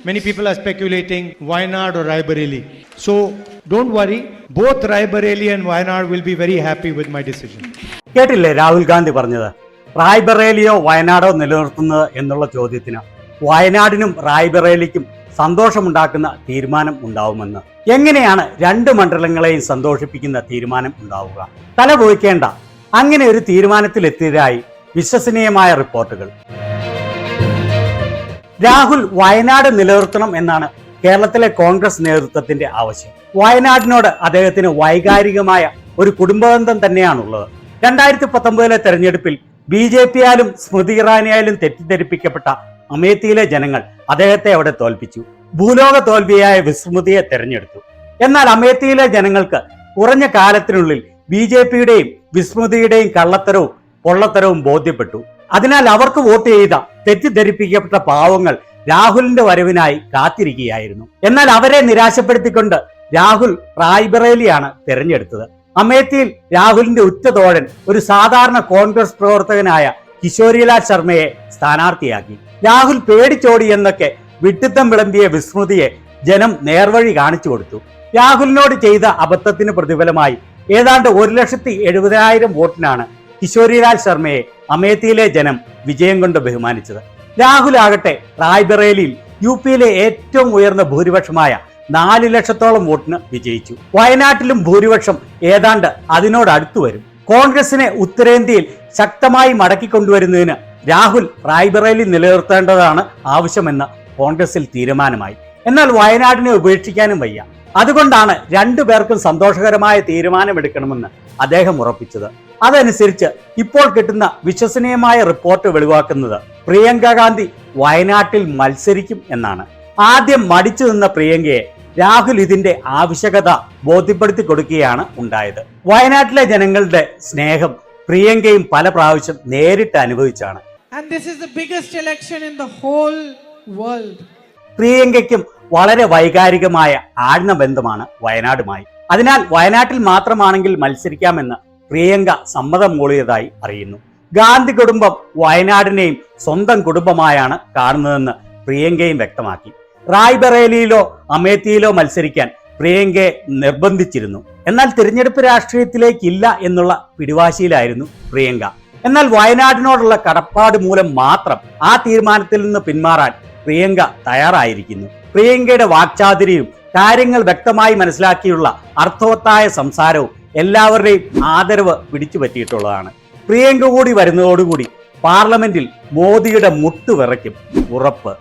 Many people are speculating Wayanad or Raebareli. So don't worry, both Raebareli and Wayanad will be very happy with my decision. കേട്ടില്ലേ രാഹുൽ ഗാന്ധി പറഞ്ഞത്? റായ്ബറേലിയോ വയനാടോ നിലനിർത്തുന്നത് എന്നുള്ള ചോദ്യത്തിന് വയനാടിനും റായ്ബറേലിക്കും സന്തോഷമുണ്ടാക്കുന്ന തീരുമാനം ഉണ്ടാവുമെന്ന്. എങ്ങനെയാണ് രണ്ട് മണ്ഡലങ്ങളെയും സന്തോഷിപ്പിക്കുന്ന തീരുമാനം ഉണ്ടാവുക? തല പോയിക്കേണ്ട, അങ്ങനെ ഒരു തീരുമാനത്തിലെത്തിയതായി വിശ്വസനീയമായ റിപ്പോർട്ടുകൾ. രാഹുൽ വയനാട് നിലനിർത്തണം എന്നാണ് കേരളത്തിലെ കോൺഗ്രസ് നേതൃത്വത്തിന്റെ ആവശ്യം. വയനാടിനോട് അദ്ദേഹത്തിന് വൈകാരികമായ ഒരു കുടുംബബന്ധം തന്നെയാണുള്ളത്. 2019 തെരഞ്ഞെടുപ്പിൽ BJP-യാലും സ്മൃതി ഇറാനിയാലും തെറ്റിദ്ധരിപ്പിക്കപ്പെട്ട അമേത്തിയിലെ ജനങ്ങൾ അദ്ദേഹത്തെ അവിടെ തോൽപ്പിച്ചു. ഭൂലോക തോൽവിയായ വിസ്മൃതിയെ തെരഞ്ഞെടുത്തു. എന്നാൽ അമേത്തിയിലെ ജനങ്ങൾക്ക് കുറഞ്ഞ കാലത്തിനുള്ളിൽ BJP-യുടെയും വിസ്മൃതിയുടെയും കള്ളത്തരവും പൊള്ളത്തരവും ബോധ്യപ്പെട്ടു. അതിനാൽ അവർക്ക് വോട്ട് ചെയ്ത തെറ്റിദ്ധരിപ്പിക്കപ്പെട്ട പാവങ്ങൾ രാഹുലിന്റെ വരവിനായി കാത്തിരിക്കുകയായിരുന്നു. എന്നാൽ അവരെ നിരാശപ്പെടുത്തിക്കൊണ്ട് രാഹുൽ റായ്ബറേലിയാണ് തെരഞ്ഞെടുത്തത്. അമേത്തിയിൽ രാഹുലിന്റെ ഉറ്റതോഴൻ ഒരു സാധാരണ കോൺഗ്രസ് പ്രവർത്തകനായ കിശോരിലാൽ ശർമ്മയെ സ്ഥാനാർത്ഥിയാക്കി. രാഹുൽ പേടിച്ചോടി എന്നൊക്കെ വിഡ്ഢിത്തം വിളമ്പിയ വിസ്മൃതിയെ ജനം നേർവഴി കാണിച്ചു കൊടുത്തു. രാഹുലിനോട് ചെയ്ത അബദ്ധത്തിന് പ്രതിഫലമായി ഏതാണ്ട് 1,70,000 വോട്ടിനാണ് കിശോരിലാൽ ശർമ്മയെ അമേത്തിയിലെ ജനം വിജയം കൊണ്ട് ബഹുമാനിച്ചത്. രാഹുൽ ആകട്ടെ റായ്ബറേലിയിൽ UP-യിലെ ഏറ്റവും ഉയർന്ന ഭൂരിപക്ഷമായ 4 ലക്ഷത്തോളം വോട്ടിന് വിജയിച്ചു. വയനാട്ടിലും ഭൂരിപക്ഷം ഏതാണ്ട് അതിനോടടുത്തു വരും. കോൺഗ്രസിനെ ഉത്തരേന്ത്യയിൽ ശക്തമായി മടക്കിക്കൊണ്ടുവരുന്നതിന് രാഹുൽ റായ്ബറേലി നിലനിർത്തേണ്ടതാണ് ആവശ്യമെന്ന് കോൺഗ്രസിൽ തീരുമാനമായി. എന്നാൽ വയനാടിനെ ഉപേക്ഷിക്കാനും വയ്യ. അതുകൊണ്ടാണ് രണ്ടു പേർക്കും സന്തോഷകരമായ തീരുമാനമെടുക്കണമെന്ന് അദ്ദേഹം ഉറപ്പിച്ചത്. അതനുസരിച്ച് ഇപ്പോൾ കിട്ടുന്ന വിശ്വസനീയമായ റിപ്പോർട്ട് വെളിവാക്കുന്നത് പ്രിയങ്ക ഗാന്ധി വയനാട്ടിൽ മത്സരിക്കും എന്നാണ്. ആദ്യം മടിച്ചു നിന്ന പ്രിയങ്കയെ രാഹുൽ ഇതിന്റെ ആവശ്യകത ബോധ്യപ്പെടുത്തി കൊടുക്കുകയാണ് ഉണ്ടായത്. വയനാട്ടിലെ ജനങ്ങളുടെ സ്നേഹം പ്രിയങ്കയും പല പ്രാവശ്യം നേരിട്ട് അനുഭവിച്ചാണ്. And this is the biggest election in the whole world. പ്രിയങ്കയ്ക്കും വളരെ വൈകാരികമായ ആഴ്ന്ന വയനാടുമായി. അതിനാൽ വയനാട്ടിൽ മാത്രമാണെങ്കിൽ മത്സരിക്കാമെന്ന് പ്രിയങ്ക സമ്മതം മൂളിയതായി അറിയുന്നു. ഗാന്ധി കുടുംബം വയനാടിനെയും സ്വന്തം കുടുംബമായാണ് കാണുന്നതെന്ന് പ്രിയങ്കയും വ്യക്തമാക്കി. റായ്ബറേലിയിലോ അമേത്തിയിലോ മത്സരിക്കാൻ പ്രിയങ്കയെ നിർബന്ധിച്ചിരുന്നു. എന്നാൽ തിരഞ്ഞെടുപ്പ് രാഷ്ട്രീയത്തിലേക്കില്ല എന്നുള്ള പിടിവാശിയിലായിരുന്നു പ്രിയങ്ക. എന്നാൽ വയനാടിനോടുള്ള കടപ്പാട് മൂലം മാത്രം ആ തീരുമാനത്തിൽ നിന്ന് പിന്മാറാൻ പ്രിയങ്ക തയ്യാറായിരിക്കുന്നു. പ്രിയങ്കയുടെ വാക്ചാതുര്യവും കാര്യങ്ങൾ വ്യക്തമായി മനസ്സിലാക്കിയുള്ള അർത്ഥവത്തായ സംസാരവും എല്ലാവരുടെയും ആദരവ് പിടിച്ചു പറ്റിയിട്ടുള്ളതാണ്. പ്രിയങ്ക കൂടി വരുന്നതോടുകൂടി പാർലമെന്റിൽ മോദിയുടെ മുട്ടുവിറയ്ക്കും, ഉറപ്പ്.